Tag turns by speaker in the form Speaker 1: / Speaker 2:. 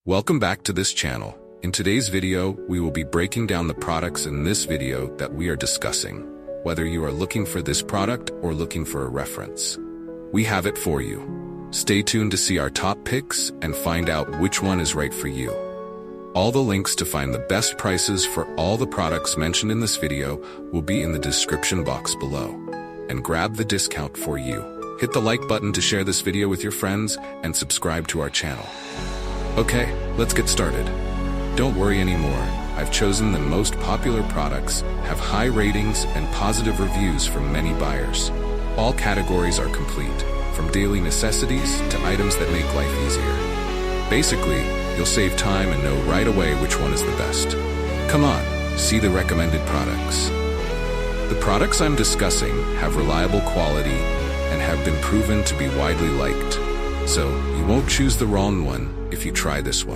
Speaker 1: Welcome back to this channel. In today's video, we will be breaking down the products in this video that we are discussing. Whether you are looking for this product or looking for a reference, we have it for you. Stay tuned to see our top picks and find out which one is right for you. All the links to find the best prices for all the products mentioned in this video will be in the description box below. And grab the discount for you. Hit the like button to share this video with your friends and subscribe to our channel. Okay, let's get started. Don't worry anymore. I've chosen the most popular products, have high ratings and positive reviews from many buyers. All categories are complete, from daily necessities to items that make life easier. Basically, you'll save time and know right away which one is the best. Come on, see the recommended products. The products I'm discussing have reliable quality and have been proven to be widely liked. So, you won't choose the wrong one if you try this one.